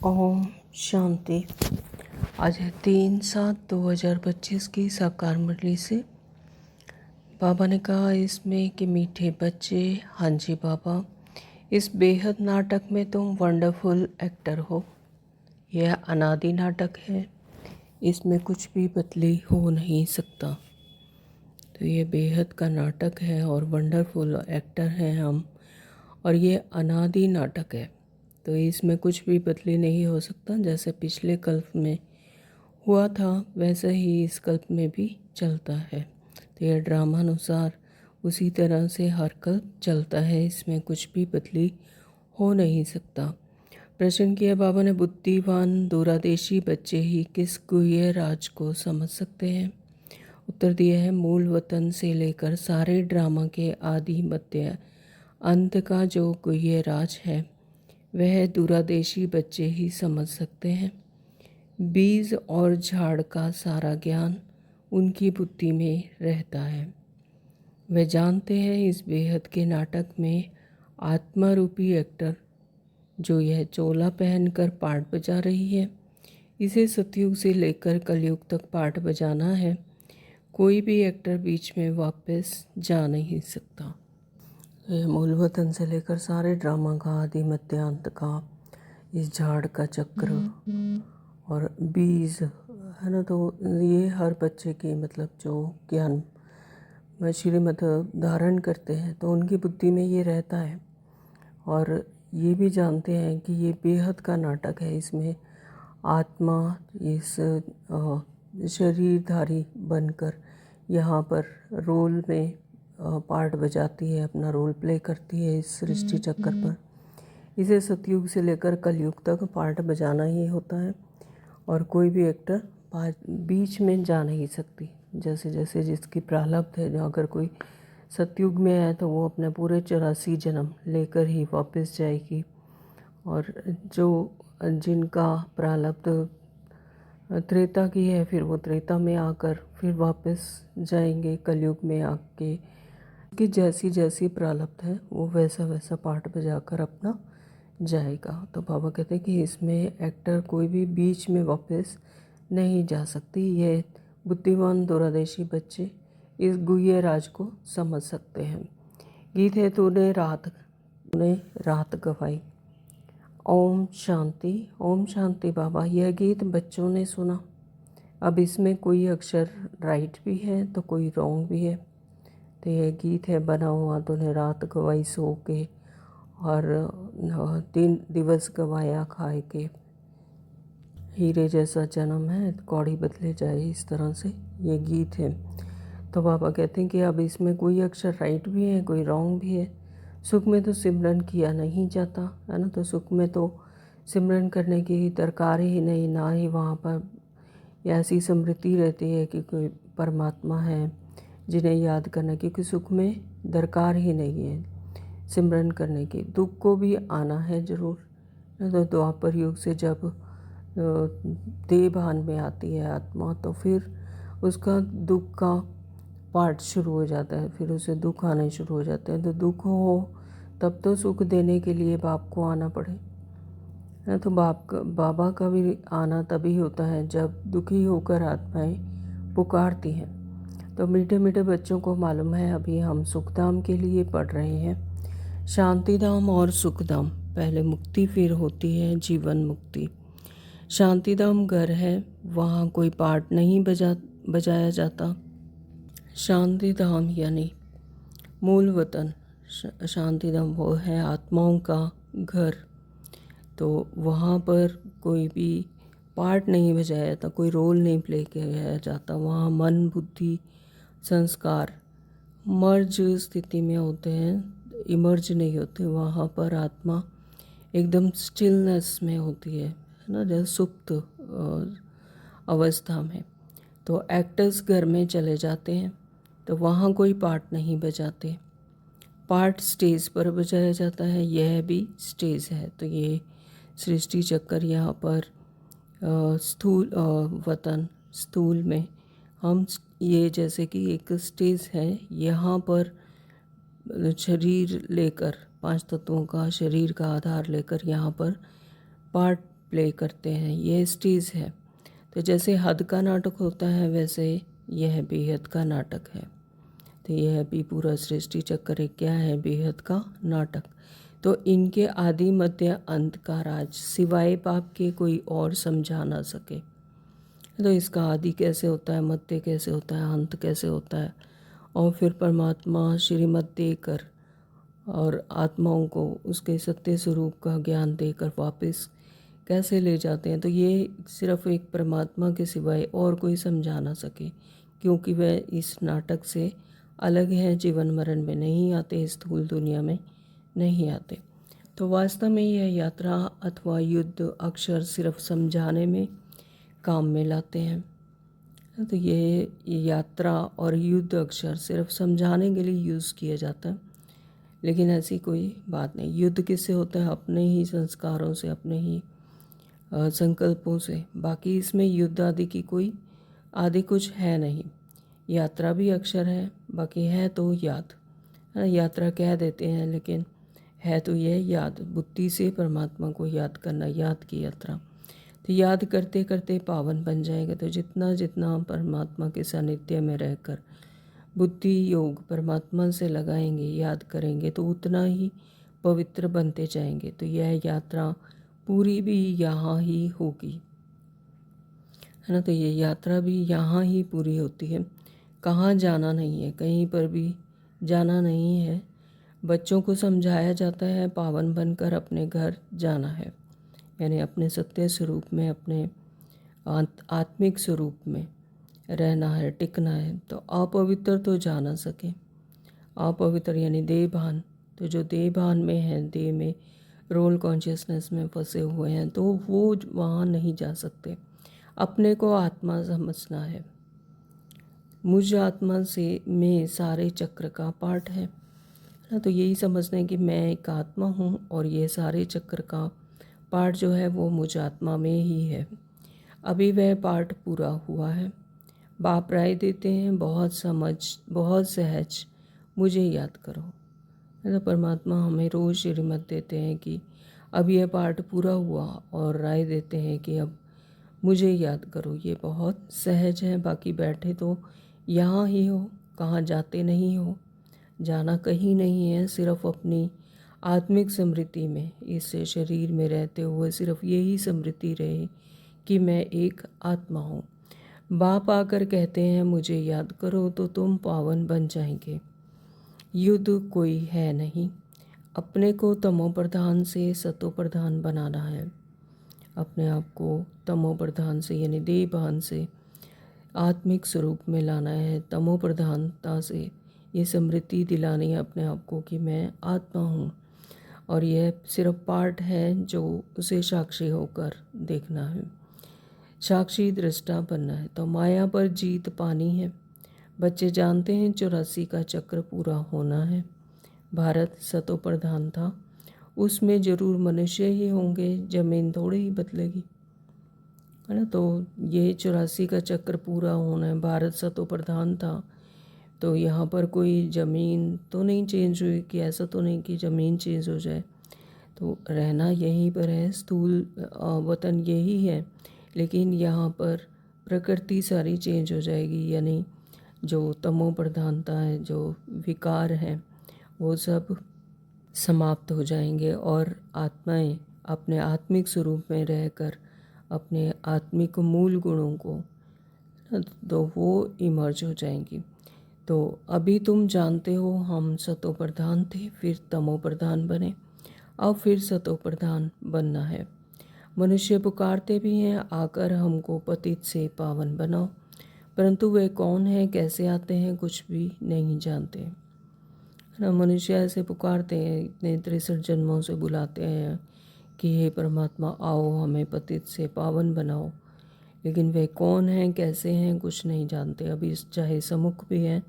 ओम शांति। आज है 3/7/2025 की साकार मुरली से। बाबा ने कहा इसमें कि मीठे बच्चे, हाँ जी बाबा, इस बेहद नाटक में तुम वंडरफुल एक्टर हो। यह अनादि नाटक है, इसमें कुछ भी बदली हो नहीं सकता। तो ये बेहद का नाटक है और वंडरफुल एक्टर हैं हम, और ये अनादि नाटक है। तो इसमें कुछ भी बदली नहीं हो सकता। जैसे पिछले कल्प में हुआ था वैसे ही इस कल्प में भी चलता है। तो यह ड्रामा अनुसार उसी तरह से हर कल्प चलता है, इसमें कुछ भी बदली हो नहीं सकता। प्रश्न किया बाबा ने, बुद्धिवान दूरादेशी बच्चे ही किस गुह्य राज को समझ सकते हैं? उत्तर दिया है, मूल वतन से लेकर सारे ड्रामा के आदि मध्य अंत का जो गुह्य राज है वह दूरादेशी बच्चे ही समझ सकते हैं। बीज और झाड़ का सारा ज्ञान उनकी बुद्धि में रहता है। वे जानते हैं इस बेहद के नाटक में आत्मा रूपी एक्टर जो यह चोला पहनकर पाठ बजा रही है, इसे सतयुग से लेकर कलयुग तक पाठ बजाना है। कोई भी एक्टर बीच में वापस जा नहीं सकता। यह मूल वतन से लेकर सारे ड्रामा का आदि मध्य अंत का, इस झाड़ का चक्र और बीज है ना। तो ये हर बच्चे की मतलब जो ज्ञान श्रीमत धारण करते हैं तो उनकी बुद्धि में ये रहता है, और ये भी जानते हैं कि ये बेहद का नाटक है। इसमें आत्मा इस शरीरधारी बनकर यहाँ पर रोल में पार्ट बजाती है, अपना रोल प्ले करती है इस सृष्टि चक्कर पर। इसे सतयुग से लेकर कलयुग तक पार्ट बजाना ही होता है, और कोई भी एक्टर बीच में जा नहीं सकती। जैसे जैसे जिसकी प्रारब्ध है, जो अगर कोई सतयुग में है तो वो अपने पूरे 84 जन्म लेकर ही वापस जाएगी, और जो जिनका प्रारब्ध त्रेता की है फिर वो त्रेता में आकर फिर वापस जाएंगे कलयुग में आके, कि जैसी जैसी प्रारब्ध है वो वैसा वैसा पाठ बजाकर अपना जाएगा। तो बाबा कहते हैं कि इसमें एक्टर कोई भी बीच में वापस नहीं जा सकती। ये बुद्धिमान दूरादेशी बच्चे इस गुह्य राज को समझ सकते हैं। गीत है तूने रात गवाई। ओम शांति। ओम शांति बाबा। यह गीत बच्चों ने सुना। अब इसमें कोई अक्षर राइट भी है तो कोई रॉन्ग भी है। तो यह गीत है, बना हुआ तूने रात गवाई सो के और 3 दिवस गवाया खाए के। हीरे जैसा जन्म है कौड़ी बदले जाए, इस तरह से ये गीत है। तो बाबा कहते हैं कि अब इसमें कोई अक्षर राइट भी है कोई रॉन्ग भी है। सुख में तो सिमरन किया नहीं जाता है ना, तो सुख में तो सिमरन करने की दरकार ही नहीं, ना ही वहाँ पर ऐसी स्मृति रहती है कि कोई परमात्मा है जिन्हें याद करना, क्योंकि सुख में दरकार ही नहीं है सिमरन करने की। दुख को भी आना है ज़रूर। तो द्वापर युग से जब देह भान में आती है आत्मा तो फिर उसका दुख का पार्ट शुरू हो जाता है, फिर उसे दुख आने शुरू हो जाते हैं। तो दुख हो तब तो सुख देने के लिए बाप को आना पड़े। तो बाबा का भी आना तभी होता है जब दुखी होकर आत्माएं पुकारती हैं। तो मीठे मीठे बच्चों को मालूम है अभी हम सुखधाम के लिए पढ़ रहे हैं। शांतिधाम और सुखधाम, पहले मुक्ति फिर होती है जीवन मुक्ति। शांतिधाम घर है, वहाँ कोई पार्ट नहीं बजाया जाता। शांतिधाम यानी मूल वतन, शांतिधाम वो है आत्माओं का घर। तो वहाँ पर कोई भी पार्ट नहीं बजाया जाता, कोई रोल नहीं प्ले किया जाता। वहाँ मन बुद्धि संस्कार मर्ज स्थिति में होते हैं, इमर्ज नहीं होते। वहाँ पर आत्मा एकदम स्टिलनेस में होती है ना, जैसे सुप्त अवस्था में। तो एक्टर्स घर में चले जाते हैं तो वहाँ कोई पार्ट नहीं बजाते। पार्ट स्टेज पर बजाया जाता है, यह भी स्टेज है। तो ये सृष्टि चक्कर यहाँ पर स्थूल वतन स्थूल में हम ये जैसे कि एक स्टेज है, यहाँ पर शरीर लेकर 5 तत्वों का शरीर का आधार लेकर यहाँ पर पार्ट प्ले करते हैं, ये स्टेज है। तो जैसे हद का नाटक होता है वैसे यह बेहद का नाटक है। तो यह भी पूरा सृष्टि चक्र एक क्या है, बेहद का नाटक। तो इनके आदि मध्य अंत का राज सिवाय पाप के कोई और समझा ना सके। तो इसका आदि कैसे होता है, मध्य कैसे होता है, अंत कैसे होता है, और फिर परमात्मा श्रीमत देकर और आत्माओं को उसके सत्य स्वरूप का ज्ञान देकर वापस कैसे ले जाते हैं। तो ये सिर्फ एक परमात्मा के सिवाय और कोई समझा ना सके, क्योंकि वह इस नाटक से अलग है, जीवन मरण में नहीं आते, इस स्थूल दुनिया में नहीं आते। तो वास्तव में यह यात्रा अथवा युद्ध अक्सर सिर्फ समझाने में काम में लाते हैं। तो ये यात्रा और युद्ध अक्सर सिर्फ समझाने के लिए यूज़ किया जाता है, लेकिन ऐसी कोई बात नहीं। युद्ध किससे होता है, अपने ही संस्कारों से, अपने ही संकल्पों से। बाकी इसमें युद्ध आदि की कोई आदि कुछ है नहीं। यात्रा भी अक्षर है, बाकी है तो याद, है ना। यात्रा कह देते हैं लेकिन है तो यह याद, बुद्धि से परमात्मा को याद करना, याद की यात्रा। तो याद करते करते पावन बन जाएगा। तो जितना जितना परमात्मा के सानिध्य में रहकर बुद्धि योग परमात्मा से लगाएंगे, याद करेंगे, तो उतना ही पवित्र बनते जाएंगे। तो यह यात्रा पूरी भी यहाँ ही होगी, है ना। तो ये यात्रा भी यहाँ ही पूरी होती है, कहाँ जाना नहीं है, कहीं पर भी जाना नहीं है। बच्चों को समझाया जाता है पावन बनकर अपने घर जाना है, यानी अपने सत्य स्वरूप में, अपने आत्मिक स्वरूप में रहना है, टिकना है। तो अपवित्र तो जा ना सके। अपवित्र यानी देह भान, तो जो देह भान में है, देह में रोल कॉन्शियसनेस में फंसे हुए हैं, तो वो वहाँ नहीं जा सकते। अपने को आत्मा समझना है। मुझ आत्मा से में सारे चक्र का पार्ट है ना। तो यही समझना है कि मैं एक आत्मा हूँ और ये सारे चक्र का पार्ट जो है वो मुझ आत्मा में ही है। अभी वह पार्ट पूरा हुआ है। बाप राय देते हैं, बहुत समझ, बहुत सहज, मुझे याद करो। तो परमात्मा हमें रोज़ श्रीमत देते हैं कि अब यह पार्ट पूरा हुआ, और राय देते हैं कि अब मुझे याद करो। ये बहुत सहज है। बाकी बैठे तो यहाँ ही हो, कहाँ जाते नहीं हो, जाना कहीं नहीं है, सिर्फ अपनी आत्मिक स्मृति में, इस शरीर में रहते हुए सिर्फ यही स्मृति रहे कि मैं एक आत्मा हूँ। बाप आकर कहते हैं मुझे याद करो, तो तुम पावन बन जाएंगे। युद्ध कोई है नहीं, अपने को तमो प्रधान से सतो प्रधान बनाना है। अपने आप को तमो प्रधान से यानी देह भान से आत्मिक स्वरूप में लाना है। तमो प्रधानता से ये स्मृति दिलानी है अपने आप को कि मैं आत्मा हूँ, और यह सिर्फ पार्ट है जो उसे साक्षी होकर देखना है, साक्षी दृष्टा बनना है। तो माया पर जीत पानी है। बच्चे जानते हैं 84 का चक्र पूरा होना है। भारत सतो प्रधान था, उसमें जरूर मनुष्य ही होंगे, जमीन थोड़ी ही बदलेगी, है ना। तो ये 84 का चक्र पूरा होना है। भारत सतो प्रधान था, तो यहाँ पर कोई ज़मीन तो नहीं चेंज हुई, कि ऐसा तो नहीं कि ज़मीन चेंज हो जाए। तो रहना यहीं पर है, स्थूल वतन यही है, लेकिन यहाँ पर प्रकृति सारी चेंज हो जाएगी, यानी जो तमो प्रधानता है, जो विकार हैं, वो सब समाप्त हो जाएंगे, और आत्माएं अपने आत्मिक स्वरूप में रहकर अपने आत्मिक मूल गुणों को, तो वो इमर्ज हो जाएंगी। तो अभी तुम जानते हो हम सतो प्रधान थे, फिर तमो प्रधान बने, अब फिर सतो प्रधान बनना है। मनुष्य पुकारते भी हैं आकर हमको पतित से पावन बनाओ, परंतु वे कौन है, कैसे आते हैं, कुछ भी नहीं जानते, है ना। मनुष्य ऐसे पुकारते हैं, इतने 63 जन्मों से बुलाते हैं कि हे परमात्मा आओ, हमें पतित से पावन बनाओ, लेकिन वे कौन हैं, कैसे हैं, कुछ नहीं जानते। अभी चाहे सम्मुख भी हैं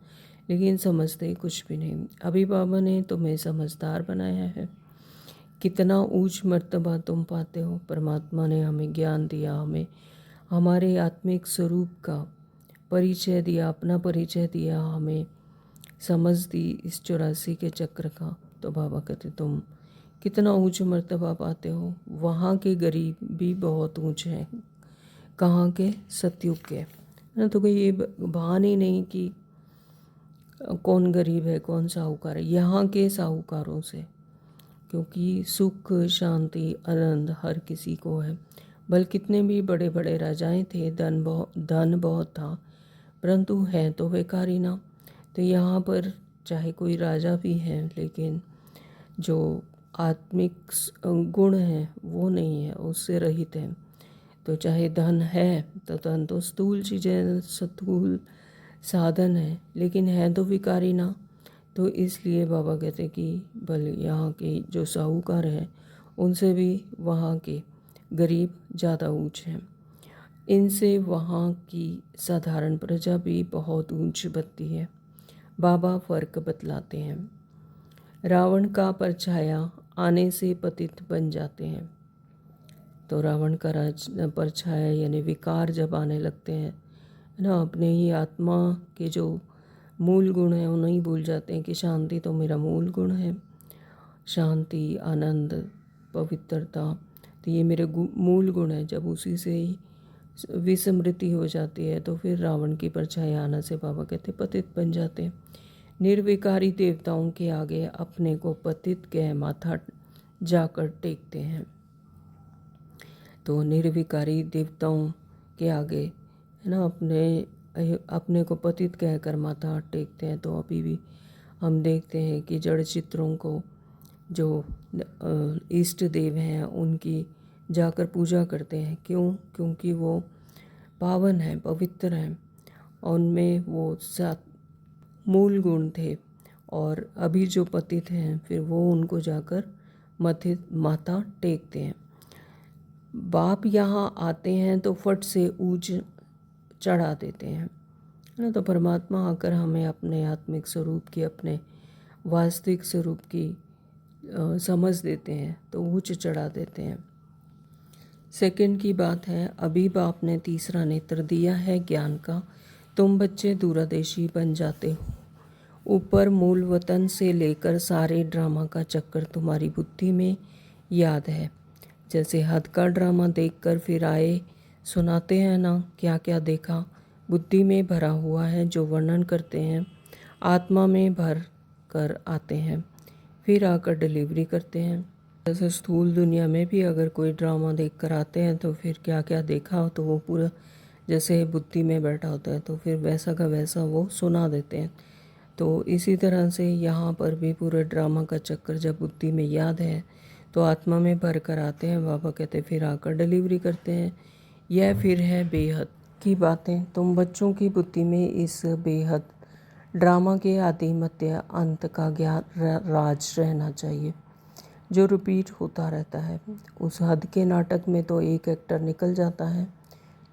लेकिन समझते कुछ भी नहीं। अभी बाबा ने तुम्हें समझदार बनाया है। कितना ऊंच मर्तबा तुम पाते हो। परमात्मा ने हमें ज्ञान दिया, हमें हमारे आत्मिक स्वरूप का परिचय दिया, अपना परिचय दिया, हमें समझ दी इस 84 के चक्र का। तो बाबा कहते तुम कितना ऊंच मर्तबा पाते हो। वहाँ के गरीब भी बहुत ऊंचे हैं। कहाँ के? सतयुग के, है ना। तो कोई ये भान ही नहीं कि कौन गरीब है कौन साहूकार है, यहाँ के साहूकारों से, क्योंकि सुख शांति आनंद हर किसी को है। भले कितने भी बड़े बड़े राजाएं थे, धन बहुत था, परंतु हैं तो बेकारी ना। तो यहाँ पर चाहे कोई राजा भी हैं, लेकिन जो आत्मिक गुण हैं वो नहीं है, उससे रहित हैं। तो चाहे धन है तो धन तो स्थूल चीज़ें, स्थूल साधन है, लेकिन है तो विकारी ना। तो इसलिए बाबा कहते कि भले यहाँ के जो साहूकार हैं उनसे भी वहाँ के गरीब ज़्यादा ऊंचे हैं। इनसे वहाँ की साधारण प्रजा भी बहुत ऊंच बनती है। बाबा फर्क बतलाते हैं। रावण का परछाया आने से पतित बन जाते हैं। तो रावण का परछाया यानी विकार जब आने लगते हैं ना, अपने ही आत्मा के जो मूल गुण हैं उन्हें ही भूल जाते हैं कि शांति तो मेरा मूल गुण है, शांति आनंद पवित्रता तो ये मेरे मूल गुण है। जब उसी से ही विस्मृति हो जाती है तो फिर रावण की परछाया आने से बाबा कहते पतित बन जाते हैं। निर्विकारी देवताओं के आगे अपने को पतित कह माथा जाकर टेकते हैं। तो निर्विकारी देवताओं के आगे, है ना, अपने को पतित कहकर माथा टेकते हैं। तो अभी भी हम देखते हैं कि जड़ चित्रों को जो इष्ट देव हैं उनकी जाकर पूजा करते हैं। क्यों? क्योंकि वो पावन हैं, पवित्र हैं, उनमें वो सात मूल गुण थे। और अभी जो पतित हैं फिर वो उनको जाकर माथा टेकते हैं। बाप यहाँ आते हैं तो फट से ऊंच चढ़ा देते हैं, है ना। तो परमात्मा आकर हमें अपने आत्मिक स्वरूप की, अपने वास्तविक स्वरूप की समझ देते हैं, तो ऊंच चढ़ा देते हैं। सेकंड की बात है, अभी बाप ने तीसरा नेत्र दिया है ज्ञान का, तुम बच्चे दूरदेशी बन जाते हो। ऊपर मूल वतन से लेकर सारे ड्रामा का चक्कर तुम्हारी बुद्धि में याद है। जैसे हद का ड्रामा देखकर फिर आए सुनाते हैं ना, क्या क्या देखा बुद्धि में भरा हुआ है, जो वर्णन करते हैं आत्मा में भर कर आते हैं, फिर आकर डिलीवरी करते हैं। जैसे स्थूल दुनिया में भी अगर कोई ड्रामा देख कर आते हैं तो फिर क्या क्या देखा हो तो वो पूरा जैसे बुद्धि में बैठा होता है, तो फिर वैसा का वैसा वो सुना देते हैं। तो इसी तरह से यहाँ पर भी पूरे ड्रामा का चक्कर जब बुद्धि में याद है तो आत्मा में भर कर आते हैं। बाबा कहते फिर आकर डिलीवरी करते हैं। यह फिर है बेहद की बातें। तुम बच्चों की बुद्धि में इस बेहद ड्रामा के आदि मध्य अंत का ज्ञान राज रहना चाहिए, जो रिपीट होता रहता है। उस हद के नाटक में तो एक एक्टर निकल जाता है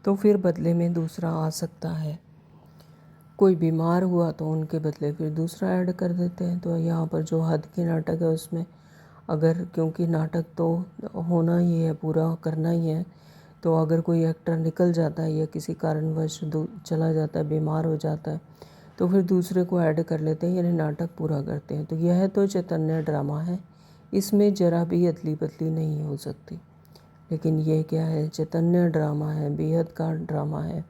तो फिर बदले में दूसरा आ सकता है। कोई बीमार हुआ तो उनके बदले फिर दूसरा ऐड कर देते हैं। तो यहाँ पर जो हद के नाटक है उसमें अगर, क्योंकि नाटक तो होना ही है, पूरा करना ही है, तो अगर कोई एक्टर निकल जाता है या किसी कारणवश चला जाता है, बीमार हो जाता है, तो फिर दूसरे को ऐड कर लेते हैं, यानी नाटक पूरा करते हैं। तो यह तो चैतन्य ड्रामा है, इसमें जरा भी अदली बदली नहीं हो सकती। लेकिन ये क्या है? चैतन्य ड्रामा है, बेहद का ड्रामा है।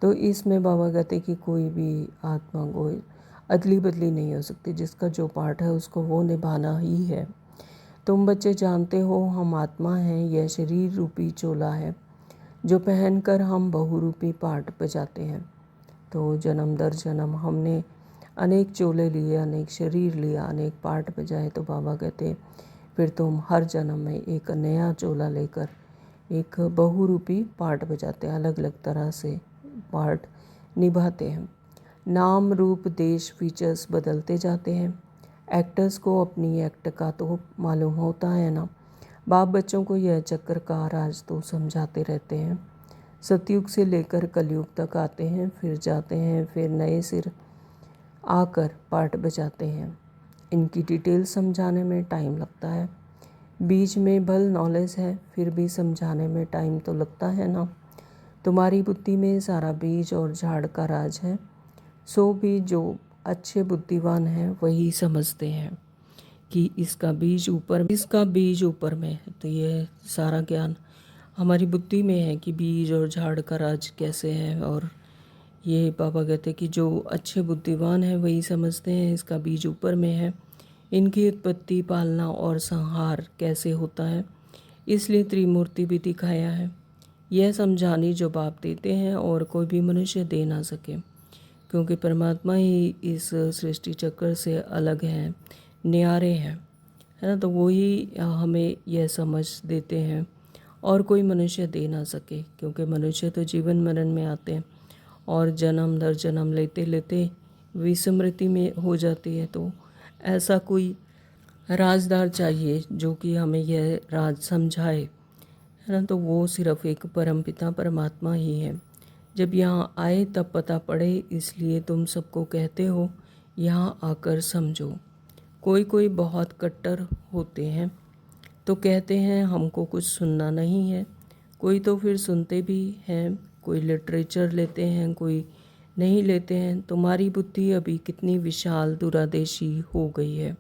तो इसमें बाबा कहते कि कोई भी आत्मा को अदली बदली नहीं हो सकती, जिसका जो पार्ट है उसको वो निभाना ही है। तुम बच्चे जानते हो हम आत्मा हैं, यह शरीर रूपी चोला है जो पहनकर हम बहुरूपी पार्ट बजाते हैं। तो जन्म दर जन्म हमने अनेक चोले लिए, अनेक शरीर लिया, अनेक पार्ट बजाए। तो बाबा कहते फिर तुम हर जन्म में एक नया चोला लेकर एक बहुरूपी पार्ट बजाते हैं, अलग अलग तरह से पार्ट निभाते हैं। नाम रूप देश फीचर्स बदलते जाते हैं। एक्टर्स को अपनी एक्ट का तो मालूम होता है ना। बाप बच्चों को यह चक्कर का राज तो समझाते रहते हैं। सतयुग से लेकर कलयुग तक आते हैं, फिर जाते हैं, फिर नए सिर आकर पार्ट बजाते हैं। इनकी डिटेल समझाने में टाइम लगता है। बीच में भल नॉलेज है, फिर भी समझाने में टाइम तो लगता है ना। तुम्हारी बुद्धि में सारा बीज और झाड़ का राज है, सो भी जो अच्छे बुद्धिमान हैं वही समझते हैं कि इसका बीज ऊपर में है। तो ये सारा ज्ञान हमारी बुद्धि में है कि बीज और झाड़ का राज कैसे है। और ये बाबा कहते हैं कि जो अच्छे बुद्धिमान हैं वही समझते हैं इसका बीज ऊपर में है, इनकी उत्पत्ति, पालना और संहार कैसे होता है, इसलिए त्रिमूर्ति भी दिखाया है। यह समझाने जो बाप देते हैं और कोई भी मनुष्य दे ना सके, क्योंकि परमात्मा ही इस सृष्टि चक्र से अलग हैं, न्यारे हैं, है ना। तो वही हमें यह समझ देते हैं और कोई मनुष्य दे ना सके, क्योंकि मनुष्य तो जीवन मरण में आते हैं और जन्म दर जन्म लेते लेते विस्मृति में हो जाती है। तो ऐसा कोई राजदार चाहिए जो कि हमें यह राज समझाए, है ना। तो वो सिर्फ एक परमपिता परमात्मा ही है। जब यहाँ आए तब पता पड़े, इसलिए तुम सबको कहते हो यहाँ आकर समझो। कोई कोई बहुत कट्टर होते हैं तो कहते हैं हमको कुछ सुनना नहीं है, कोई तो फिर सुनते भी हैं, कोई लिटरेचर लेते हैं, कोई नहीं लेते हैं। तुम्हारी बुद्धि अभी कितनी विशाल दूरादेशी हो गई है।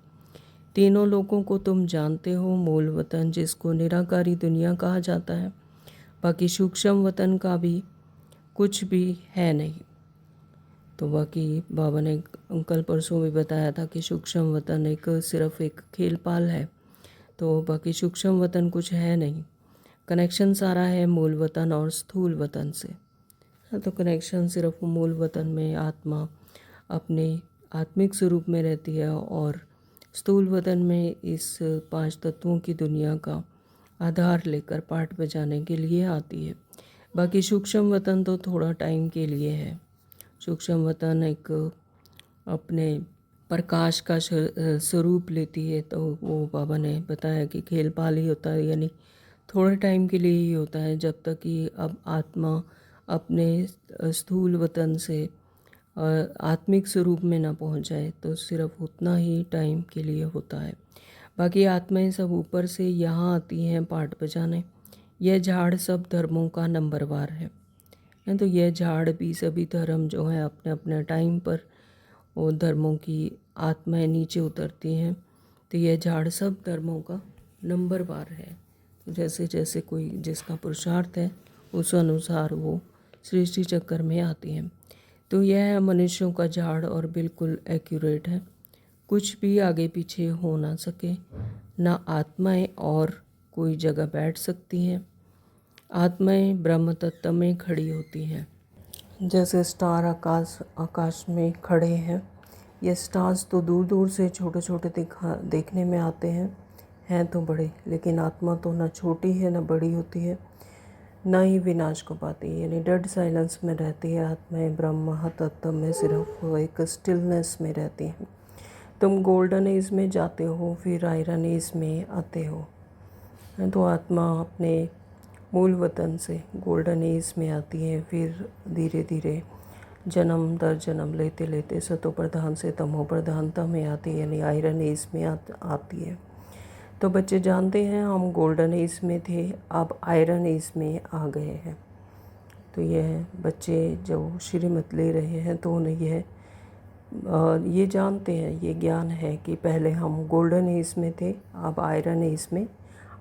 तीनों लोगों को तुम जानते हो, मूल वतन जिसको निराकारी दुनिया कहा जाता है, बाकी सूक्ष्म वतन का भी कुछ भी है नहीं। तो बाकी बाबा ने कल परसों भी बताया था कि सूक्ष्म वतन सिर्फ एक खेल पाल है। तो बाकी सूक्ष्म वतन कुछ है नहीं। कनेक्शन सारा है मूल वतन और स्थूल वतन से। तो कनेक्शन सिर्फ मूल वतन में आत्मा अपने आत्मिक स्वरूप में रहती है और स्थूल वतन में इस 5 तत्वों की दुनिया का आधार लेकर पाठ बजाने के लिए आती है। बाकी सूक्ष्म वतन तो थोड़ा टाइम के लिए है। सूक्ष्म वतन एक अपने प्रकाश का स्वरूप लेती है। तो वो बाबा ने बताया कि खेल पाल ही होता है, यानी थोड़े टाइम के लिए ही होता है, जब तक कि अब आत्मा अपने स्थूल वतन से आत्मिक स्वरूप में ना पहुंच जाए, तो सिर्फ उतना ही टाइम के लिए होता है। बाकी आत्माएं सब ऊपर से यहाँ आती हैं पाठ बजाने। यह झाड़ सब धर्मों का नंबरवार है। तो यह झाड़ भी सभी धर्म जो हैं अपने अपने टाइम पर वो धर्मों की आत्माएं नीचे उतरती हैं। तो यह झाड़ सब धर्मों का नंबरवार है। तो जैसे जैसे कोई जिसका पुरुषार्थ है उस अनुसार वो सृष्टि चक्कर में आती हैं। तो यह है मनुष्यों का झाड़ और बिल्कुल एक्यूरेट है। कुछ भी आगे पीछे हो ना सके, ना आत्माएं और कोई जगह बैठ सकती हैं। आत्माएं ब्रह्म तत्व में खड़ी होती हैं। जैसे स्टार आकाश में खड़े हैं। ये स्टार्स तो दूर दूर से छोटे छोटे देखने में आते हैं तो बड़े, लेकिन आत्मा तो ना छोटी है ना बड़ी होती है, ना ही विनाश को पाती है, यानी डेड साइलेंस में रहती है। आत्माएं ब्रह्म तत्व में सिर्फ एक स्टिलनेस में रहती हैं। तुम गोल्डन एज में जाते हो, फिर आयरन एज में आते हो। तो आत्मा अपने मूल वतन से गोल्डन एज में आती है, फिर धीरे धीरे जन्म दर जन्म लेते लेते सतो प्रधान से तमो प्रधानता में आती है, यानी आयरन एज में आती है। तो बच्चे जानते हैं हम गोल्डन एज में थे, अब आयरन एज में आ गए हैं। तो यह बच्चे जो श्रीमत ले रहे हैं तो उन्हें ये जानते हैं, ये ज्ञान है कि पहले हम गोल्डन एज में थे, अब आयरन एज में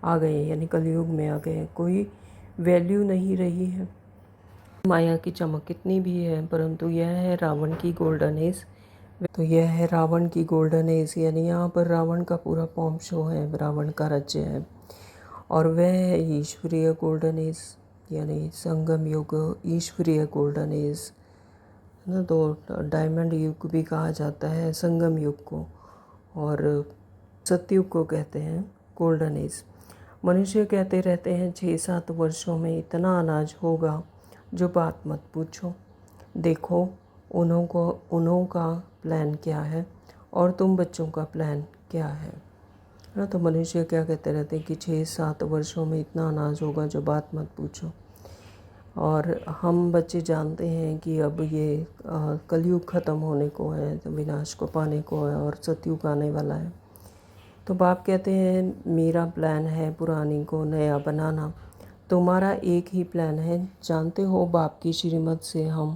आ गए, यानी कलयुग में आ गए। कोई वैल्यू नहीं रही है। माया की चमक कितनी भी है, परंतु यह है रावण की गोल्डन एज। तो यह है रावण की गोल्डन एज, यानी यहाँ पर रावण का पूरा पॉम शो है, रावण का राज्य है। और वह है ईश्वरीय गोल्डन एज, यानी संगम युग, ईश्वरीय गोल्डन एज ना। तो डायमंड युग भी कहा जाता है संगम युग को, और सतयुग को कहते हैं गोल्डन एज। मनुष्य कहते रहते हैं 6-7 वर्षों में इतना अनाज होगा जो बात मत पूछो। देखो उन्हों का प्लान क्या है और तुम बच्चों का प्लान क्या है ना। तो मनुष्य क्या कहते रहते हैं कि 6-7 वर्षों में इतना अनाज होगा जो बात मत पूछो। और हम बच्चे जानते हैं कि अब ये कलयुग ख़त्म होने को है, तो विनाश को पाने को है और सतयुग आने वाला है। तो बाप कहते हैं मेरा प्लान है पुरानी को नया बनाना, तुम्हारा एक ही प्लान है। जानते हो बाप की श्रीमत से हम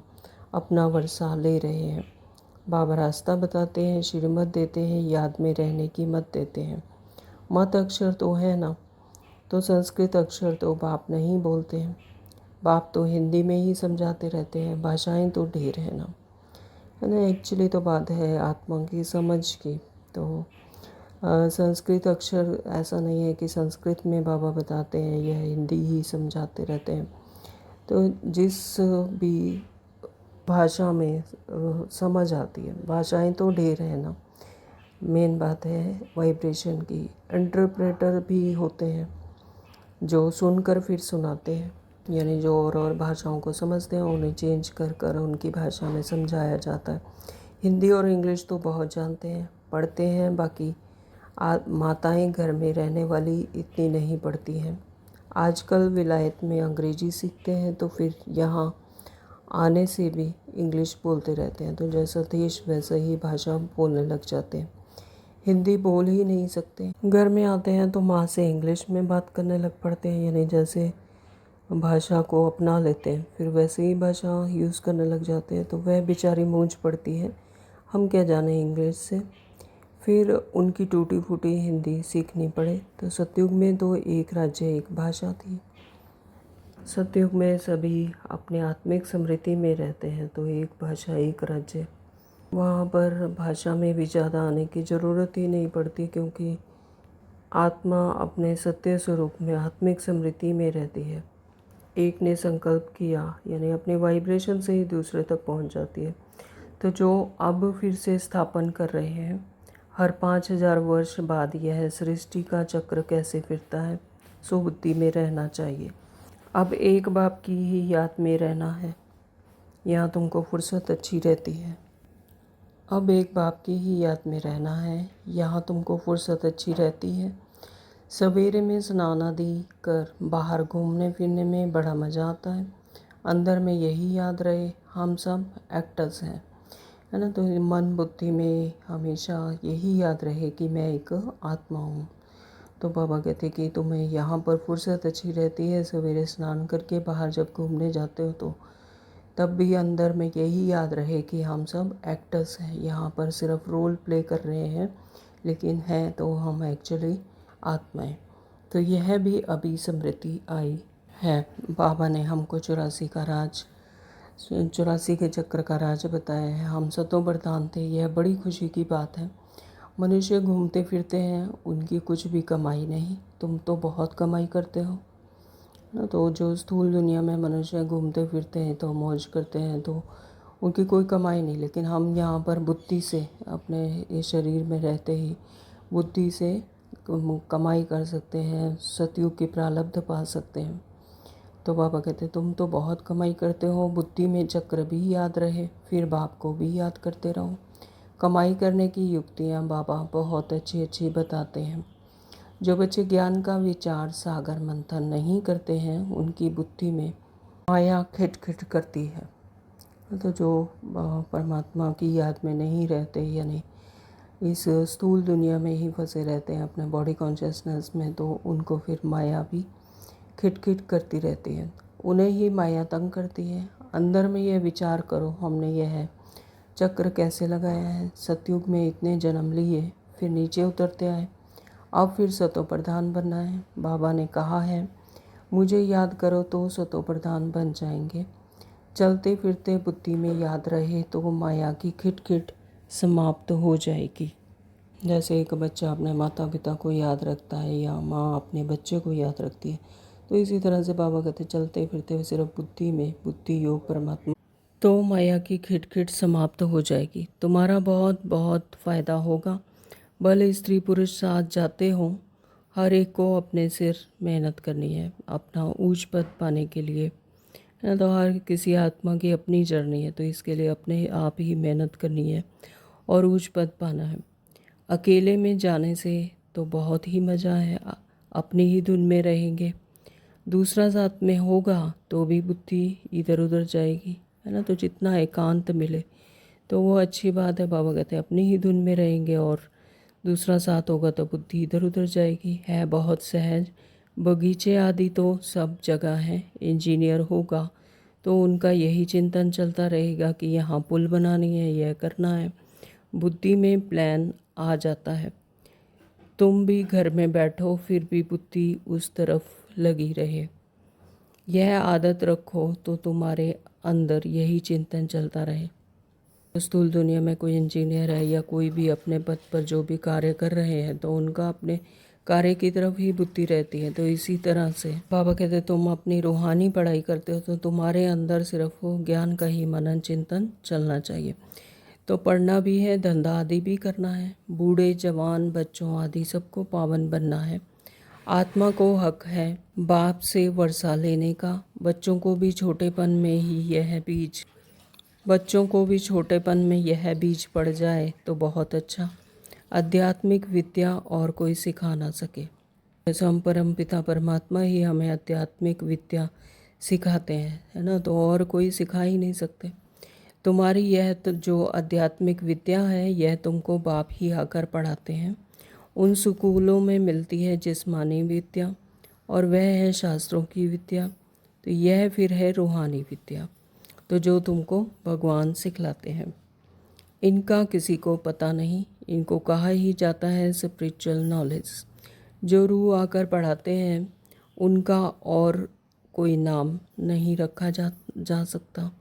अपना वर्षा ले रहे हैं। बाबा रास्ता बताते हैं, श्रीमत देते हैं, याद में रहने की मत देते हैं। मत अक्षर तो है ना, तो संस्कृत अक्षर तो बाप नहीं बोलते हैं। बाप तो हिंदी में ही समझाते रहते हैं, भाषाएं तो ढेर है ना, है ना। एक्चुअली तो बात है आत्मा की समझ की। तो संस्कृत अक्षर ऐसा नहीं है कि संस्कृत में बाबा बताते हैं, यह हिंदी ही समझाते रहते हैं। तो जिस भी भाषा में समझ आती है, भाषाएं तो ढेर है ना, मेन बात है वाइब्रेशन की। इंटरप्रेटर भी होते हैं जो सुनकर फिर सुनाते हैं, यानी जो और भाषाओं को समझते हैं उन्हें चेंज कर कर उनकी भाषा में समझाया जाता है। हिंदी और इंग्लिश तो बहुत जानते हैं, पढ़ते हैं, बाकी माताएं घर में रहने वाली इतनी नहीं पढ़ती हैं। आजकल विलायत में अंग्रेजी सीखते हैं तो फिर यहाँ आने से भी इंग्लिश बोलते रहते हैं, तो जैसा देश वैसा ही भाषा बोलने लग जाते हैं। हिंदी बोल ही नहीं सकते, घर में आते हैं तो माँ से इंग्लिश में बात करने लग पड़ते हैं, यानी जैसे भाषा को अपना लेते हैं फिर वैसे ही भाषा यूज़ करने लग जाते हैं। तो वह बेचारी मूंझ पड़ती है, हम क्या जाने इंग्लिश से, फिर उनकी टूटी फूटी हिंदी सीखनी पड़े। तो सतयुग में तो एक राज्य एक भाषा थी। सतयुग में सभी अपने आत्मिक स्मृति में रहते हैं, तो एक भाषा एक राज्य। वहाँ पर भाषा में भी ज़्यादा आने की ज़रूरत ही नहीं पड़ती, क्योंकि आत्मा अपने सत्य स्वरूप में आत्मिक स्मृति में रहती है। एक ने संकल्प किया यानी अपने वाइब्रेशन से ही दूसरे तक पहुँच जाती है। तो जो अब फिर से स्थापन कर रहे हैं, हर 5000 वर्ष बाद यह सृष्टि का चक्र कैसे फिरता है, सो बुद्धि में रहना चाहिए। अब एक बाप की ही याद में रहना है, यहाँ तुमको फुर्सत अच्छी रहती है। अब एक बाप की ही याद में रहना है, यहाँ तुमको फुर्सत अच्छी रहती है। सवेरे में स्नान आदि कर बाहर घूमने फिरने में बड़ा मज़ा आता है। अंदर में यही याद रहे हम सब एक्टर्स हैं, है ना। तो मन बुद्धि में हमेशा यही याद रहे कि मैं एक आत्मा हूँ। तो बाबा कहते कि तुम्हें यहाँ पर फुर्सत अच्छी रहती है, सवेरे स्नान करके बाहर जब घूमने जाते हो तो तब भी अंदर में यही याद रहे कि हम सब एक्टर्स हैं, यहाँ पर सिर्फ रोल प्ले कर रहे हैं, लेकिन हैं तो हम एक्चुअली आत्माएं। तो यह भी अभी स्मृति आई है। बाबा ने हमको 84 के चक्र का राज बताया है। हम सतों प्रधान थे, यह बड़ी खुशी की बात है। मनुष्य घूमते फिरते हैं, उनकी कुछ भी कमाई नहीं। तुम तो बहुत कमाई करते हो ना। तो जो स्थूल दुनिया में मनुष्य घूमते फिरते हैं तो मौज करते हैं, तो उनकी कोई कमाई नहीं। लेकिन हम यहाँ पर बुद्धि से अपने इस शरीर में रहते ही बुद्धि से कमाई कर सकते हैं, सतयुग की प्रारब्ध पा सकते हैं। तो बाबा कहते तुम तो बहुत कमाई करते हो, बुद्धि में चक्र भी याद रहे, फिर बाप को भी याद करते रहो। कमाई करने की युक्तियाँ बाबा बहुत अच्छी अच्छी बताते हैं। जो बच्चे ज्ञान का विचार सागर मंथन नहीं करते हैं, उनकी बुद्धि में माया खिटखिट करती है। तो जो परमात्मा की याद में नहीं रहते, यानी इस स्थूल दुनिया में ही फंसे रहते हैं अपने बॉडी कॉन्शियसनेस में, तो उनको फिर माया भी खिटखिट करती रहती है, उन्हें ही माया तंग करती है। अंदर में यह विचार करो, हमने यह चक्र कैसे लगाया है। सतयुग में इतने जन्म लिए, फिर नीचे उतरते आए, अब फिर सतो प्रधान बनना है। बाबा ने कहा है मुझे याद करो तो सतो प्रधान बन जाएंगे। चलते फिरते बुद्धि में याद रहे तो माया की खिटखिट समाप्त हो जाएगी। जैसे एक बच्चा अपने माता पिता को याद रखता है या माँ अपने बच्चे को याद रखती है, तो इसी तरह से बाबा कहते चलते फिरते हुए सिर्फ बुद्धि में, बुद्धि योग परमात्मा, तो माया की खिटखिट समाप्त हो जाएगी। तुम्हारा बहुत बहुत फ़ायदा होगा। भले स्त्री पुरुष साथ जाते हों, हर एक को अपने सिर मेहनत करनी है अपना ऊंच पद पाने के लिए, है ना। तो हर किसी आत्मा की अपनी जर्नी है, तो इसके लिए अपने आप ही मेहनत करनी है और ऊंच पद पाना है। अकेले में जाने से तो बहुत ही मज़ा है, अपनी ही धुन में रहेंगे। दूसरा साथ में होगा तो भी बुद्धि इधर उधर जाएगी, है ना। तो जितना एकांत मिले तो वो अच्छी बात है। बाबा कहते हैं अपनी ही धुन में रहेंगे और दूसरा साथ होगा तो बुद्धि इधर उधर जाएगी। है बहुत सहज, बगीचे आदि तो सब जगह हैं। इंजीनियर होगा तो उनका यही चिंतन चलता रहेगा कि यहाँ पुल बनानी है, यह करना है। बुद्धि में प्लान आ जाता है। तुम भी घर में बैठो फिर भी बुद्धि उस तरफ लगी रहे। यह आदत रखो तो तुम्हारे अंदर यही चिंतन चलता रहे। स्थूल दुनिया में कोई इंजीनियर है या कोई भी अपने पद पर जो भी कार्य कर रहे हैं तो उनका अपने कार्य की तरफ ही बुद्धि रहती है। तो इसी तरह से बाबा कहते तुम अपनी रूहानी पढ़ाई करते हो तो तुम्हारे अंदर सिर्फ वो ज्ञान का ही मनन चिंतन चलना चाहिए। तो पढ़ना भी है, धंधा आदि भी करना है, बूढ़े जवान बच्चों आदि सबको पावन बनना है। आत्मा को हक है बाप से वर्षा लेने का। बच्चों को भी छोटेपन में यह बीज पड़ जाए तो बहुत अच्छा। आध्यात्मिक विद्या और कोई सिखा ना सके। जैसे हम परम पिता परमात्मा ही हमें आध्यात्मिक विद्या सिखाते हैं, है ना, तो और कोई सिखा ही नहीं सकते। तुम्हारी यह तो जो आध्यात्मिक विद्या है यह तुमको बाप ही आकर पढ़ाते हैं। उन स्कूलों में मिलती है जिस्मानी विद्या और वह है शास्त्रों की विद्या। तो यह फिर है रूहानी विद्या, तो जो तुमको भगवान सिखलाते हैं। इनका किसी को पता नहीं, इनको कहा ही जाता है स्पिरिचुअल नॉलेज। जो रूह आकर पढ़ाते हैं उनका और कोई नाम नहीं रखा जा सकता।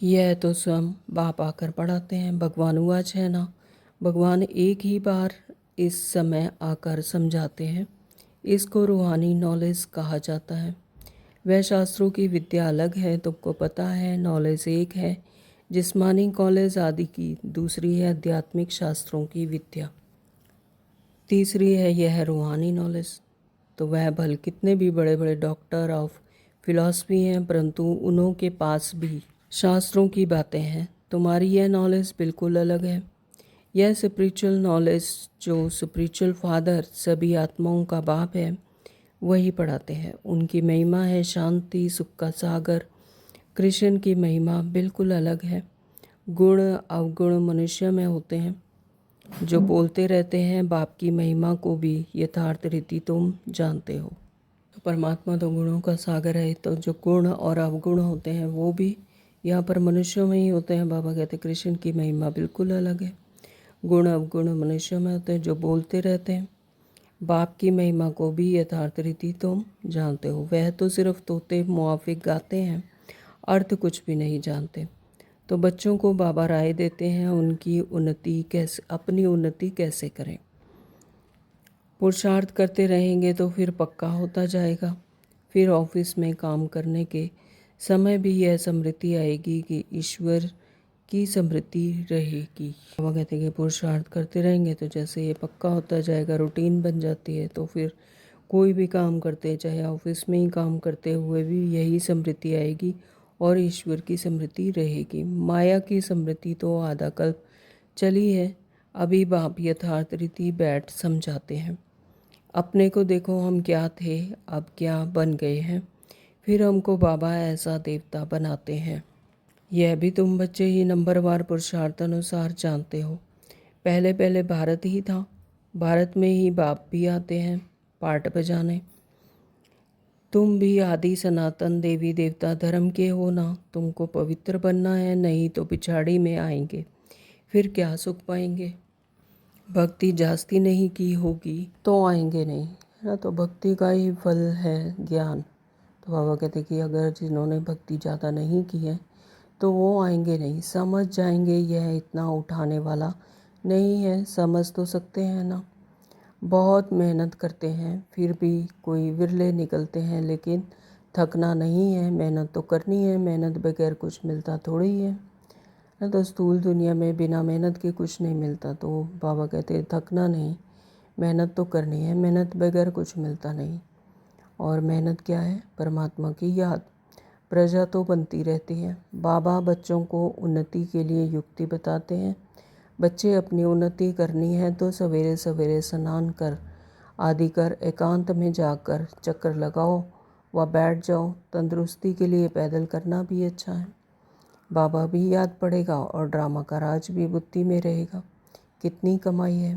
यह तो स्वयं बाप आकर पढ़ाते हैं। भगवान वाच है ना, भगवान एक ही बार इस समय आकर समझाते हैं। इसको रूहानी नॉलेज कहा जाता है। वह शास्त्रों की विद्या अलग है, तुमको पता है, नॉलेज एक है जिस्मानी कॉलेज आदि की, दूसरी है आध्यात्मिक शास्त्रों की विद्या, तीसरी है यह रूहानी नॉलेज। तो वह भल कितने भी बड़े बड़े डॉक्टर ऑफ फिलॉसफी हैं परंतु उन्हों के पास भी शास्त्रों की बातें हैं। तुम्हारी यह नॉलेज बिल्कुल अलग है। यह स्पिरिचुअल नॉलेज जो स्पिरिचुअल फादर सभी आत्माओं का बाप है वही पढ़ाते हैं। उनकी महिमा है शांति सुख का सागर। कृष्ण की महिमा बिल्कुल अलग है। गुण अवगुण मनुष्य में होते हैं जो बोलते रहते हैं। बाप की महिमा को भी यथार्थ रीति तुम जानते हो। तो परमात्मा तो गुणों का सागर है, तो जो गुण और अवगुण होते हैं वो भी यहाँ पर मनुष्यों में ही होते हैं। बाबा कहते कृष्ण की महिमा बिल्कुल अलग है। गुण अवगुण मनुष्यों में होते हैं जो बोलते रहते हैं। बाप की महिमा को भी यथार्थ रीति तुम जानते हो। वह तो सिर्फ तोते मुआफिक गाते हैं, अर्थ कुछ भी नहीं जानते। तो बच्चों को बाबा राय देते हैं अपनी उन्नति कैसे करें। पुरुषार्थ करते रहेंगे तो फिर पक्का होता जाएगा। फिर ऑफिस में काम करने के समय भी यह स्मृति आएगी कि ईश्वर की स्मृति रहेगी। बाबा कहते हैं कि पुरुषार्थ करते रहेंगे तो जैसे ये पक्का होता जाएगा, रूटीन बन जाती है, तो फिर कोई भी काम करते चाहे ऑफिस में ही काम करते हुए भी यही स्मृति आएगी और ईश्वर की स्मृति रहेगी। माया की स्मृति तो आधा कल्प चली है। अभी बाप यथार्थ रीति बैठ समझाते हैं। अपने को देखो हम क्या थे अब क्या बन गए हैं। फिर हमको बाबा ऐसा देवता बनाते हैं। यह भी तुम बच्चे ही नंबरवार पुरुषार्थ अनुसार जानते हो। पहले पहले भारत ही था, भारत में ही बाप भी आते हैं पार्ट बजाने। तुम भी आदि सनातन देवी देवता धर्म के हो ना, तुमको पवित्र बनना है, नहीं तो पिछाड़ी में आएंगे, फिर क्या सुख पाएंगे। भक्ति जास्ती नहीं की होगी तो आएंगे नहीं, है ना। तो भक्ति का ही फल है ज्ञान। तो बाबा कहते कि अगर जिन्होंने भक्ति ज़्यादा नहीं की है तो वो आएंगे नहीं, समझ जाएंगे यह इतना उठाने वाला नहीं है। समझ तो सकते हैं ना, बहुत मेहनत करते हैं फिर भी कोई विरले निकलते हैं, लेकिन थकना नहीं है, मेहनत तो करनी है। मेहनत बगैर कुछ मिलता थोड़ी है ना। तो स्थूल दुनिया में बिना मेहनत के कुछ नहीं मिलता। तो बाबा कहते हैं थकना नहीं, मेहनत तो करनी है, मेहनत बगैर कुछ मिलता नहीं। और मेहनत क्या है? परमात्मा की याद। प्रजा तो बनती रहती है। बाबा बच्चों को उन्नति के लिए युक्ति बताते हैं। बच्चे अपनी उन्नति करनी है तो सवेरे सवेरे स्नान कर आदि कर एकांत में जाकर चक्कर लगाओ व बैठ जाओ। तंदुरुस्ती के लिए पैदल करना भी अच्छा है। बाबा भी याद पड़ेगा और ड्रामा का राज भी बुद्धि में रहेगा। कितनी कमाई है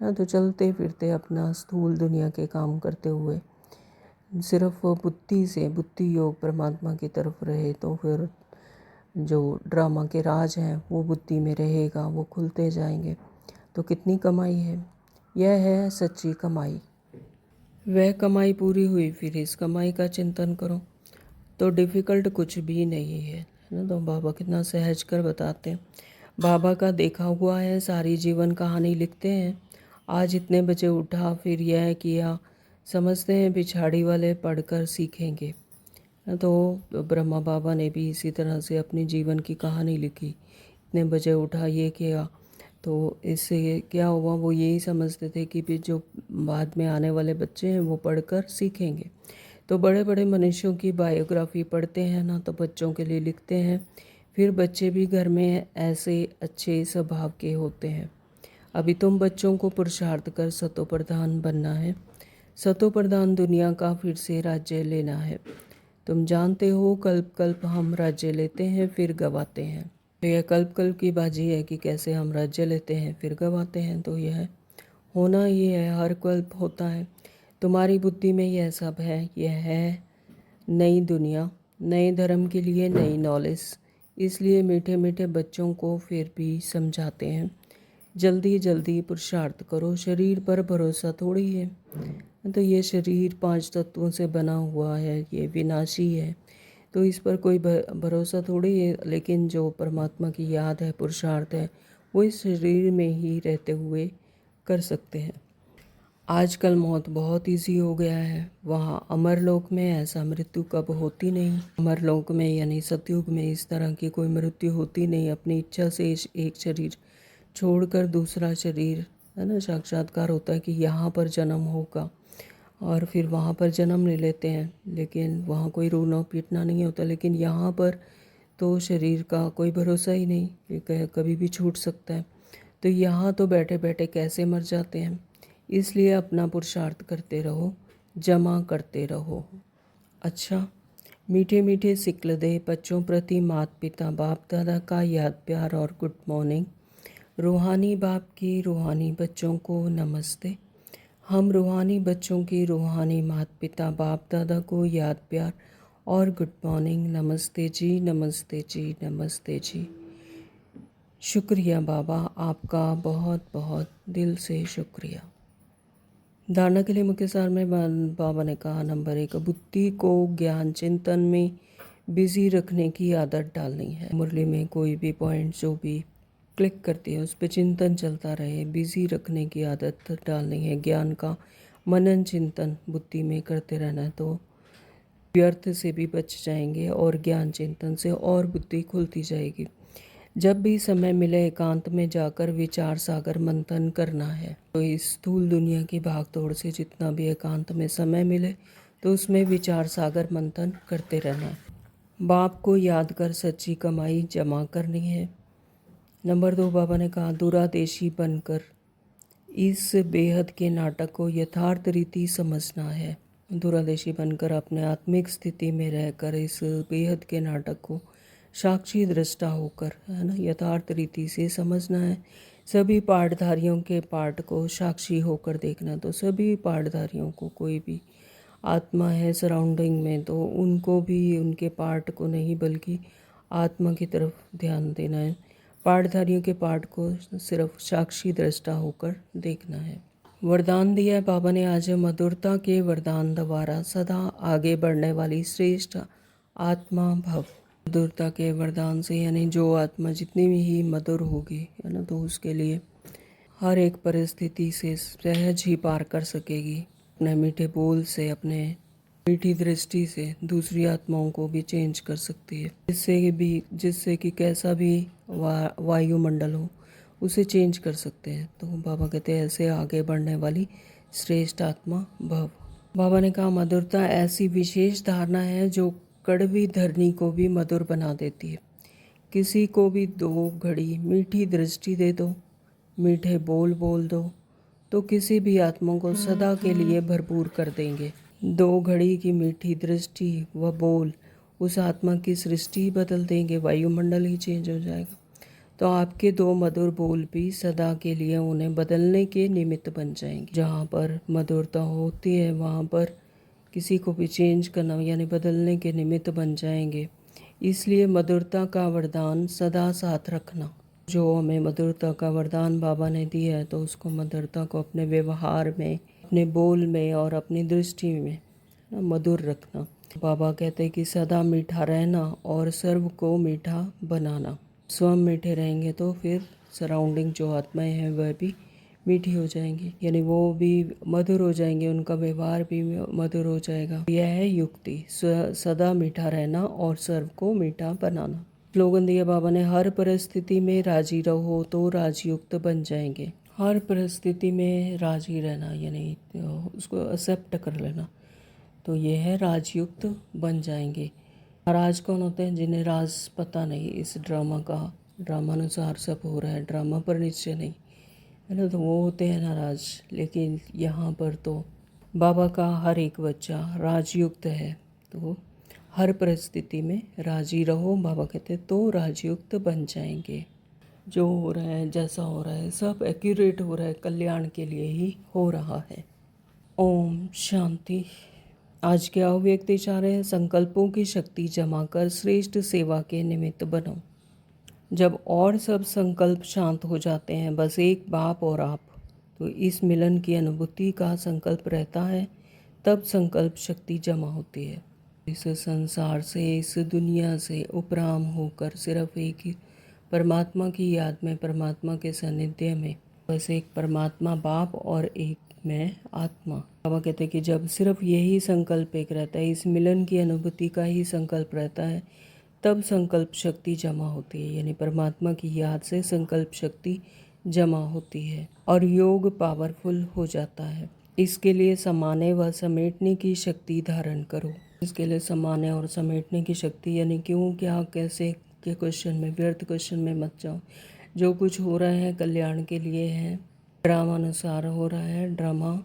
ना। तो चलते फिरते अपना स्थूल दुनिया के काम करते हुए सिर्फ बुद्धि से, बुद्धि योग परमात्मा की तरफ रहे तो फिर जो ड्रामा के राज हैं वो बुद्धि में रहेगा, वो खुलते जाएंगे। तो कितनी कमाई है, यह है सच्ची कमाई। वह कमाई पूरी हुई फिर इस कमाई का चिंतन करो। तो डिफ़िकल्ट कुछ भी नहीं है ना। तो बाबा कितना सहज कर बताते हैं। बाबा का देखा हुआ है, सारी जीवन कहानी लिखते हैं। आज इतने बजे उठा, फिर यह किया, समझते हैं पिछाड़ी वाले पढ़कर सीखेंगे। तो ब्रह्मा बाबा ने भी इसी तरह से अपनी जीवन की कहानी लिखी। इतने बजे उठा, ये किया, तो इससे क्या हुआ, वो यही समझते थे कि भी जो बाद में आने वाले बच्चे हैं वो पढ़कर सीखेंगे। तो बड़े बड़े मनुष्यों की बायोग्राफी पढ़ते हैं ना, तो बच्चों के लिए लिखते हैं। फिर बच्चे भी घर में ऐसे अच्छे स्वभाव के होते हैं। अभी तुम बच्चों को पुरुषार्थ कर सतो प्रधान बनना है। सतो प्रधान दुनिया का फिर से राज्य लेना है। तुम जानते हो कल्प कल्प हम राज्य लेते हैं फिर गवाते हैं। तो यह कल्प कल्प की बाजी है कि कैसे हम राज्य लेते हैं फिर गवाते हैं। तो यह होना ही है, हर कल्प होता है। तुम्हारी बुद्धि में यह सब है। यह है नई दुनिया, नए धर्म के लिए नई नॉलेज। इसलिए मीठे मीठे बच्चों को फिर भी समझाते हैं, जल्दी जल्दी पुरुषार्थ करो। शरीर पर भरोसा थोड़ी है। तो ये शरीर 5 तत्वों से बना हुआ है, ये विनाशी है, तो इस पर कोई भरोसा थोड़ी है। लेकिन जो परमात्मा की याद है, पुरुषार्थ है, वो इस शरीर में ही रहते हुए कर सकते हैं। आजकल मौत बहुत इजी हो गया है। वहाँ अमरलोक में ऐसा मृत्यु कब होती नहीं। अमरलोक में यानी सतयुग में इस तरह की कोई मृत्यु होती नहीं। अपनी इच्छा से एक शरीर छोड़कर दूसरा शरीर, है ना, साक्षात्कार होता है कि यहाँ पर जन्म होगा और फिर वहाँ पर जन्म ले लेते हैं। लेकिन वहाँ कोई रोना पीटना नहीं होता। लेकिन यहाँ पर तो शरीर का कोई भरोसा ही नहीं, ये कभी भी छूट सकता है। तो यहाँ तो बैठे बैठे कैसे मर जाते हैं। इसलिए अपना पुरुषार्थ करते रहो, जमा करते रहो। अच्छा, मीठे मीठे सिक्ल दे बच्चों प्रति माता पिता बाप दादा का याद प्यार और गुड मॉर्निंग। रूहानी बाप की रूहानी बच्चों को नमस्ते। हम रूहानी बच्चों की रूहानी माता पिता बाप दादा को याद प्यार और गुड मॉर्निंग। नमस्ते जी, नमस्ते जी, नमस्ते जी। शुक्रिया बाबा, आपका बहुत बहुत दिल से शुक्रिया। धारणा के लिए मुख्य सार में बाबा ने कहा, नंबर 1, बुद्धि को ज्ञान चिंतन में बिजी रखने की आदत डालनी है। मुरली में कोई भी पॉइंट जो भी क्लिक करती है उस पर चिंतन चलता रहे, बिजी रखने की आदत डालनी है। ज्ञान का मनन चिंतन बुद्धि में करते रहना है, तो व्यर्थ से भी बच जाएंगे और ज्ञान चिंतन से और बुद्धि खुलती जाएगी। जब भी समय मिले एकांत में जाकर विचार सागर मंथन करना है। तो इस स्थूल दुनिया की भागदौड़ से जितना भी एकांत में समय मिले तो उसमें विचार सागर मंथन करते रहना है। बाप को याद कर सच्ची कमाई जमा करनी है। नंबर 2, बाबा ने कहा, दूरादेशी बनकर इस बेहद के नाटक को यथार्थ रीति समझना है। दूरादेशी बनकर अपने आत्मिक स्थिति में रहकर इस बेहद के नाटक को साक्षी दृष्टा होकर, है ना, यथार्थ रीति से समझना है। सभी पाठधारियों के पाठ को साक्षी होकर देखना। तो सभी पाठधारियों को, कोई भी आत्मा है सराउंडिंग में, तो उनको भी उनके पाठ को नहीं बल्कि आत्मा की तरफ ध्यान देना है। पाठधारियों के पाठ को सिर्फ साक्षी दृष्टा होकर देखना है। वरदान दिया है बाबा ने आज, मधुरता के वरदान द्वारा सदा आगे बढ़ने वाली श्रेष्ठ आत्मा भव। मधुरता के वरदान से यानी जो आत्मा जितनी भी ही मधुर होगी, है ना, तो उसके लिए हर एक परिस्थिति से सहज ही पार कर सकेगी। अपने मीठे बोल से, अपने मीठी दृष्टि से दूसरी आत्माओं को भी चेंज कर सकती है, जिससे कि कैसा भी वायुमंडल हो उसे चेंज कर सकते हैं। तो बाबा कहते हैं ऐसे आगे बढ़ने वाली श्रेष्ठ आत्मा भव। बाबा ने कहा, मधुरता ऐसी विशेष धारणा है जो कड़वी धरनी को भी मधुर बना देती है। किसी को भी 2 घड़ी मीठी दृष्टि दे दो, मीठे बोल बोल दो, तो किसी भी आत्मा को सदा के लिए भरपूर कर देंगे। 2 घड़ी की मीठी दृष्टि व बोल उस आत्मा की सृष्टि बदल देंगे, वायुमंडल ही चेंज हो जाएगा। तो आपके 2 मधुर बोल भी सदा के लिए उन्हें बदलने के निमित्त बन जाएंगे। जहाँ पर मधुरता होती है वहाँ पर किसी को भी चेंज करना यानी बदलने के निमित्त बन जाएंगे। इसलिए मधुरता का वरदान सदा साथ रखना। जो हमें मधुरता का वरदान बाबा ने दिया है तो उसको मधुरता को अपने व्यवहार में, अपने बोल में और अपनी दृष्टि में मधुर रखना। बाबा कहते हैं कि सदा मीठा रहना और सर्व को मीठा बनाना। स्वयं मीठे रहेंगे तो फिर सराउंडिंग जो आत्माएं हैं वह भी मीठी हो जाएंगी, यानी वो भी मधुर हो जाएंगे, उनका व्यवहार भी मधुर हो जाएगा। यह है युक्ति, सदा मीठा रहना और सर्व को मीठा बनाना। स्लोगन दिया बाबा ने, हर परिस्थिति में राजी रहो तो राजयुक्त बन जाएंगे। हर परिस्थिति में राजी रहना यानी उसको एक्सेप्ट कर लेना, तो ये है राजयुक्त बन जाएंगे। राज कौन होते हैं? जिन्हें राज पता नहीं, इस ड्रामानुसार सब हो रहा है, ड्रामा पर निश्चय नहीं है ना, तो वो होते हैं नाराज। लेकिन यहाँ पर तो बाबा का हर एक बच्चा राजयुक्त है, तो हर परिस्थिति में राजी रहो, बाबा कहते तो राजयुक्त बन जाएंगे। जो हो रहा है, जैसा हो रहा है, सब एक्यूरेट हो रहा है, कल्याण के लिए ही हो रहा है। ओम शांति। आज के अव्यक्त इशारे हैं, संकल्पों की शक्ति जमा कर श्रेष्ठ सेवा के निमित्त बनो। जब और सब संकल्प शांत हो जाते हैं, बस एक बाप और आप, तो इस मिलन की अनुभूति का संकल्प रहता है, तब संकल्प शक्ति जमा होती है। इस संसार से, इस दुनिया से उपराम होकर सिर्फ एक ही परमात्मा की याद में, परमात्मा के सानिध्य में, बस एक परमात्मा बाप और एक मैं आत्मा। बाबा कहते हैं कि जब सिर्फ यही संकल्प एक रहता है, इस मिलन की अनुभूति का ही संकल्प रहता है, तब संकल्प शक्ति जमा होती है, यानी परमात्मा की याद से संकल्प शक्ति जमा होती है और योग पावरफुल हो जाता है। इसके लिए समाने व समेटने की शक्ति धारण करो। इसके लिए समाने और समेटने की शक्ति, यानी क्यों, क्या, कैसे के क्वेश्चन में, व्यर्थ क्वेश्चन में मत जाओ। जो कुछ हो रहा है कल्याण के लिए है, ड्रामा अनुसार हो रहा है, ड्रामा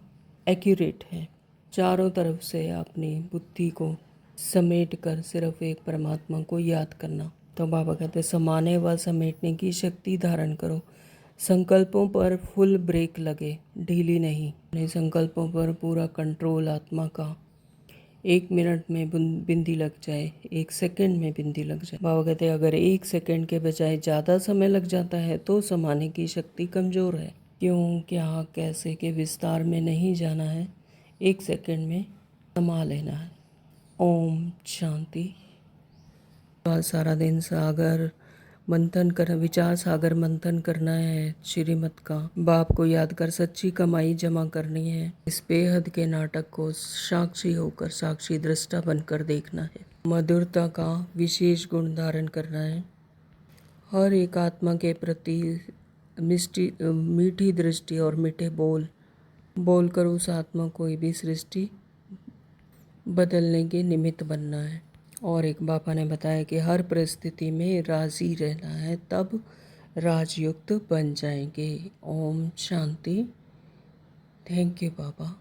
एक्यूरेट है। चारों तरफ से अपनी बुद्धि को समेट कर सिर्फ एक परमात्मा को याद करना। तो बाबा कहते समाने व समेटने की शक्ति धारण करो। संकल्पों पर फुल ब्रेक लगे, ढीली नहीं। संकल्पों पर पूरा कंट्रोल आत्मा का। 1 मिनट में बिंदी लग जाए, 1 सेकंड में बिंदी लग जाए। बाबा कहते हैं अगर 1 सेकंड के बजाय ज़्यादा समय लग जाता है तो समाने की शक्ति कमज़ोर है। क्यों, क्या, कैसे के विस्तार में नहीं जाना है, 1 सेकंड में समा लेना है। ओम शांति। सारा दिन सागर मंथन कर, विचार सागर मंथन करना है श्रीमत का। बाप को याद कर सच्ची कमाई जमा करनी है। इस बेहद के नाटक को साक्षी होकर, साक्षी दृष्टा बनकर देखना है। मधुरता का विशेष गुण धारण करना है। हर एक आत्मा के प्रति मीठी दृष्टि और मीठे बोलकर उस आत्मा कोई भी सृष्टि बदलने के निमित्त बनना है। और एक बाबा ने बताया कि हर परिस्थिति में राजी रहना है, तब राजयुक्त बन जाएंगे। ओम शांति। Thank you Baba.